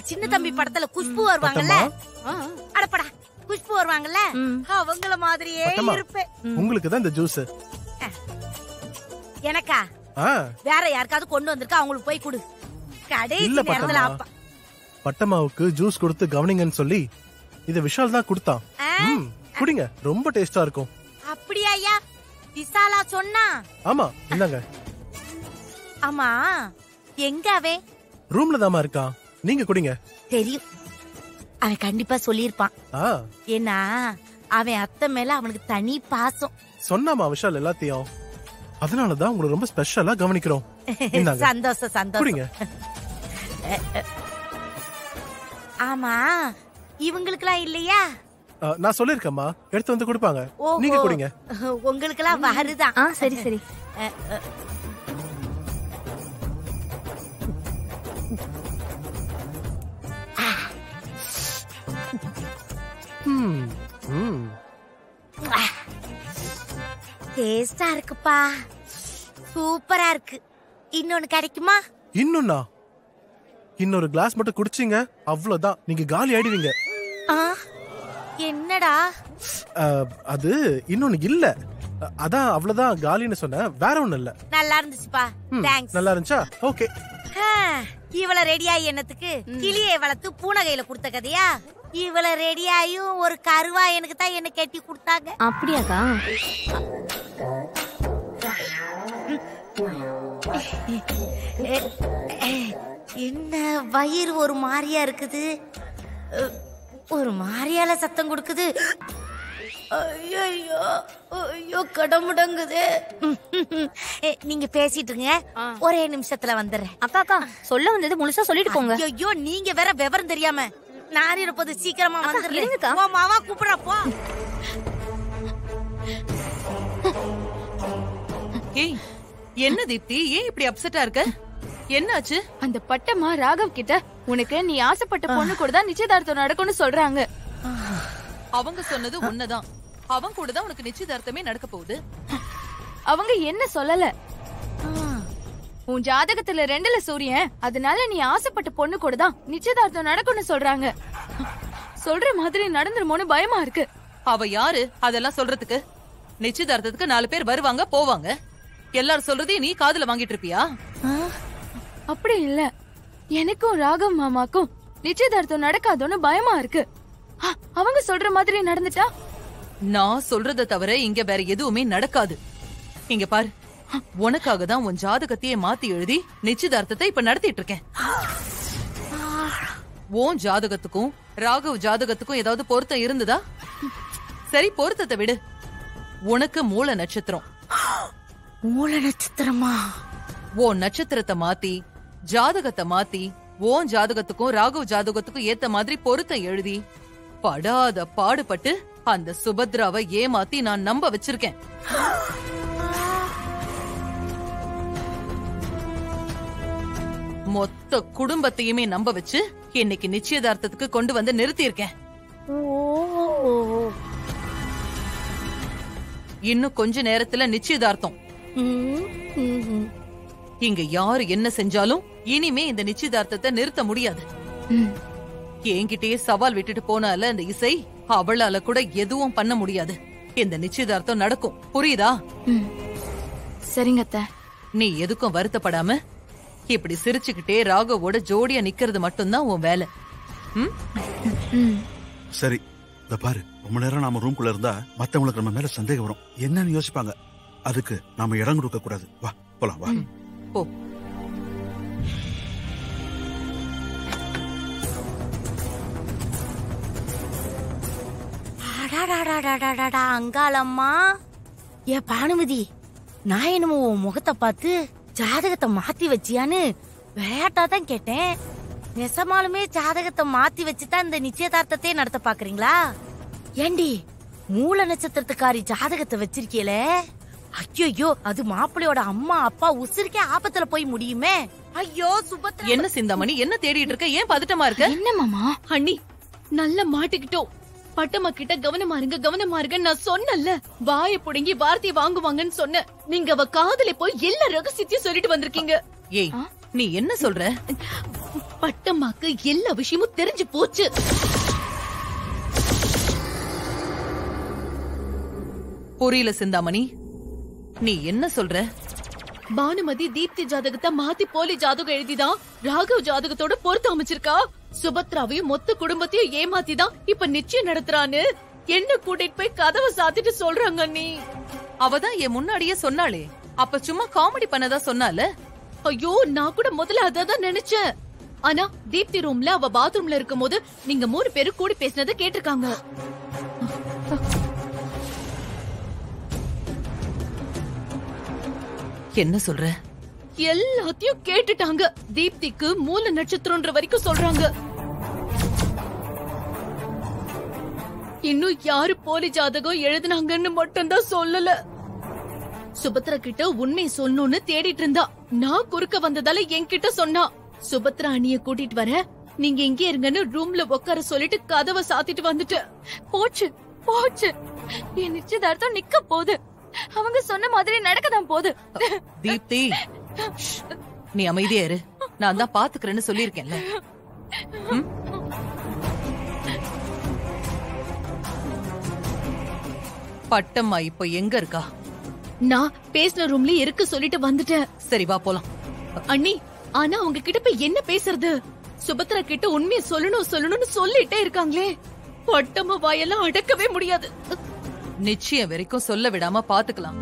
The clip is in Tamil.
சின்ன தம்பி படத்துல குஷ்பு வருவாங்கல்ல, அடப்படா குஷ்பு வருவாங்கல்ல, அவங்கள மாதிரியே இருப்பேன். உங்களுக்கு தான் இந்த ஜூஸ். எனக்கா? வேற யாருக்காவது கொண்டு வந்திருக்கா, அவங்களுக்கு போய் கொடு. கடைசி நேரத்துல அப்பா பட்டம்மாவுக்கு ஜூஸ் கொடுத்து கவனிங்கன்னு சொல்லி இத விஷால் தான் கொடுத்தான். குடிங்க, ரொம்ப டேஸ்டா இருக்கும். அப்படியா ஐயா? விசாலா சொன்னா? ஆமா, இந்தாங்க. ஆமா, எங்க அவன்? ரூம்ல தாமா இருக்கான். நீங்க குடிங்க. தெரியும், அவன் கண்டிப்பா சொல்லிருப்பான். ஏன்னா அவன் அத்தை மேல அவனுக்கு தனி பாசம். சொன்னாமா விஷால் எல்லாத்தையும். அதனாலதான் உங்களை ரொம்ப ஸ்பெஷலா கவனிக்கிறோம். சந்தோஷம் சந்தோஷம். ஆமா, இவங்களுக்குலாம் இல்லையா? நான் சொல்லிருக்கேம்மா, எடுத்து வந்து கொடுப்பாங்க. நீங்க குடிங்க. உங்களுக்குலாம் வருதான். சரி சரி. டேஸ்டா இருக்குப்பா, சூப்பரா இருக்கு. இன்னொன்னு கிடைக்குமா? இன்னொன்னா? இன்னொரு கிளாஸ் மட்டும் குடிச்சீங்க, அவ்வளவுதான், நீங்க காலி ஆயிடுவீங்க. என்னடா அது? இன்னொன்னு இல்ல, அதான் அவ்வளவுதான் காலின்னு சொன்ன, வேற ஒண்ணு இல்ல. நல்லா இருந்துச்சுப்பா, தேங்க்ஸ். நல்லா இருந்துச்சா? ஓகே. இவள ரெடியாயி என்னத்துக்கு கிளியை வளர்த்து பூனகையில கொடுத்த கதையா? இவள ரெடியாயும் ஒரு கருவா எனக்கு தான் என்ன கட்டி கொடுத்தாங்க. அப்படியாக்கா? என்ன வயிறு ஒரு மாதிரியா இருக்குது, ஒரு மாதிரியால சத்தம் கொடுக்குது. ஐயோ கடமுடங்குது. நீங்க பேசிட்டுங்க, ஒரே நிமிஷத்துல வந்துடுறேன். அக்கா சொல்ல வந்தது முழுசா சொல்லிட்டு போங்க. ஐயோ நீங்க வேற விவரம் தெரியாம நாரி இருப்பது, சீக்கிரமா வந்துடுறேன். மாவா கூப்பிடுறா போ. ஏய், என்ன தீப்தி, ஏன் இப்படி அப்செட்டா இருக்க? என்னாச்சு? அந்த பட்டம்மா ராகவ் கிட்ட உனக்கு நீ ஆசைப்பட்ட பொண்ணு கூட தான் நிச்சயதார்த்தம் நடக்கும்னு சொல்றாங்க. அவங்க சொன்னது உண்மைதான். அவன் கூட தான் உனக்கு நிச்சயதார்த்தமே நடக்க போகுது. அவங்க என்ன சொல்லல, உன் ஜாதகத்துல 2ல சூரியன், அதனால நீ ஆசைப்பட்ட பொண்ணு கூட தான் நிச்சயதார்த்தம் நடக்கும்னு சொல்றாங்க. சொல்ற மாதிரி நடந்துருமோன்னு பயமா இருக்கு. அவ யாரு அதெல்லாம் சொல்றதுக்கு? நிச்சயதார்த்தத்துக்கு 4 பேர் வருவாங்க போவாங்க. எல்லாரும் சொல்றதையும் நீ காதுல வாங்கிட்டு இருப்பியா? அப்படி இல்ல, எனக்கும் ராகவ் மாமாக்கும் நிச்சயதார்த்தம் நடக்காதோன்னு பயமா இருக்கு. அவங்க சொல்ற மாதிரி நடந்துட்டா? நான் சொல்றத தவிர இங்க வேற எதுவுமே நடக்காது. இங்க பாரு, உனக்காக தான் உன் ஜாதகத்தையே மாத்தி எழுதி நிச்சயதார்த்தத்தை இப்ப நடத்திட்டு இருக்கேன். உன் ஜாதகத்துக்கும் ராகவ் ஜாதகத்துக்கும் ஏதாவது பொருத்தம் இருந்ததா? சரி, பொருத்தத்தை விடு. உனக்கு மூல நட்சத்திரம். மூல நட்சத்திரமா? உன் நட்சத்திரத்தை மாத்தி ஜாதகத்தை மாத்தி உன் ஜாதகத்துக்கும் ராகவ் ஜாதகத்துக்கும் ஏத்த மாதிரி பொருத்தம் எழுதி படாத பாடுபட்டு அந்த சுபத்ராவை ஏமாத்தி நான் நம்ப வச்சிருக்கேன். மொத்த குடும்பத்தையுமே நம்ப வச்சு இன்னைக்கு நிச்சயதார்த்தத்துக்கு கொண்டு வந்து நிறுத்தி இருக்கேன். இன்னும் கொஞ்ச நேரத்துல நிச்சயதார்த்தம். இங்க யாரு என்ன செஞ்சாலும் இனிமே இந்த நிச்சயதார்த்தத்தை நிறுத்த முடியாது. என்கிட்டயே சவால் விட்டுட்டு போனால இந்த இசை, அவளால கூட எதுவும் பண்ண முடியாது. இந்த நிச்சயதார்த்தம் நடக்கும், புரியுதா? சரிங்க அத்தை. நீ எதுக்கும் வருத்தப்படாம இப்படி சிரிச்சுக்கிட்டே ராகவோட ஜோடியா நிக்கிறது மட்டும்தான் உன் வேலை. சரி, இத பாரு, ரொம்ப நேரம் நாம ரூம்குள்ள இருந்தா மத்தவங்களுக்கு நம்ம மேல சந்தேகம் வரும். என்னன்னு யோசிப்பாங்க. அதுக்கு நாம இடம் கொடுக்க கூடாது. வா போலாம், வா போ. அங்காளம்மா, ஏ பானுமதி, நான் என்னமோ உன் முகத்தை பார்த்து ஜாதகத்தை மாத்தி வச்சியான்னு விளையாட்டாதான் கேட்டேன். நெசமாலுமே ஜாதகத்தை மாத்தி வச்சுதான் இந்த நிச்சயதார்த்தத்தை நடத்த பாக்குறீங்களா? ஏண்டி, மூல நட்சத்திரத்துக்காரி ஜாதகத்தை வச்சிருக்கீல? ஐயோ, அது மாப்பிள்ளையோட அம்மா அப்பா உசுருக்கே ஆபத்துல போய் முடியுமே. ஐயோ சுபத்ரா. என்ன சிந்தாமணி, என்ன தேடிட்டு இருக்க? ஏன் பதட்டமா இருக்க? என்ன மாமா? அண்ணி, நல்லா மாட்டிக்கிட்டோம். பட்டம்மா கிட்ட கவனமா இருங்க கவனமா இருங்க நான் சொன்னல. வாயை புடுங்கி வார்த்தையை வாங்குவாங்கன்னு சொன்ன. நீங்க அவ காதல போய் எல்லா ரகசியத்தையும் சொல்லிட்டு வந்திருக்கீங்க. ஏய், நீ என்ன சொல்ற? பட்டம்மாக்கு எல்லா விஷயமும் தெரிஞ்சு போச்சு. புரியல சிந்தாமணி, நீ என்ன சொல்ற? பானுமதி தீப்தி ஜாதகத்தை மாத்தி போலி ஜாதகம் எழுதிதான் ராகவ் ஜாதகத்தோட பொருத்த அமைச்சிருக்கா. சுபத்ராவையும் மொத்த குடும்பத்தையும் ஏமாத்திதான் இப்ப நிச்சயம் நடத்துறான்னு என்ன கூட்டிட்டு போய் கதவை சாத்திட்டு சொல்றாங்க. நீ அவதான் என் முன்னாடியே சொன்னாளே, அப்ப சும்மா காமெடி பண்ணதா சொன்னால. ஐயோ, நான் கூட முதல்ல அதான் நினைச்சேன். ஆனா தீப்தி ரூம்ல அவ பாத்ரூம்ல இருக்கும் போது நீங்க 3 பேரும் கூடி பேசினதை கேட்டிருக்காங்க. என்ன சொல்ற? எல்லாத்தையும் கேட்டுட்டாங்க. தீப்திக்கு மூல நட்சத்திரம்ன்ற வரைக்கும் சொல்றாங்க. இன்னும் யாரு போலி ஜாதகம் எழுதுனாங்கன்னு மட்டும்தான் சொல்லல. சுபத்ரா கிட்ட உண்மை சொல்லணும்னு தேடிட்டு இருந்தா. நான் குறுக்க வந்ததால என்கிட்ட சொன்னா. சுபத்ரா அண்ணிய கூட்டிட்டு வர, நீங்க இங்கே இருங்கன்னு ரூம்ல உட்கார சொல்லிட்டு கதவை சாத்திட்டு வந்துட்டு போச்சு போச்சு, என் நிச்சயதார்த்தம் நிக்க போகுது. அவங்க சொன்ன மாதிரி நடக்கதான் போகுது. தீப்தி, நீ அமைதியா இரு. நான் தான் பாத்துக்கிறேன்னு சொல்லிருக்கேன்ல. பட்டம்மா இப்ப எங்க இருக்கா? நான் பேசின ரூம்ல இருக்க சொல்லிட்டு வந்துட்டேன். சரி வா போலாம். அண்ணி, ஆனா அவங்க கிட்ட போய் என்ன பேசுறது? சுபத்ரா கிட்ட உண்மையை சொல்லணும்னு சொல்லிட்டே இருக்காங்களே. பட்டம்மா வாயெல்லாம் அடக்கவே முடியாது. நிச்சயம் வரைக்கும் சொல்ல விடாம பாத்துக்கலாம்.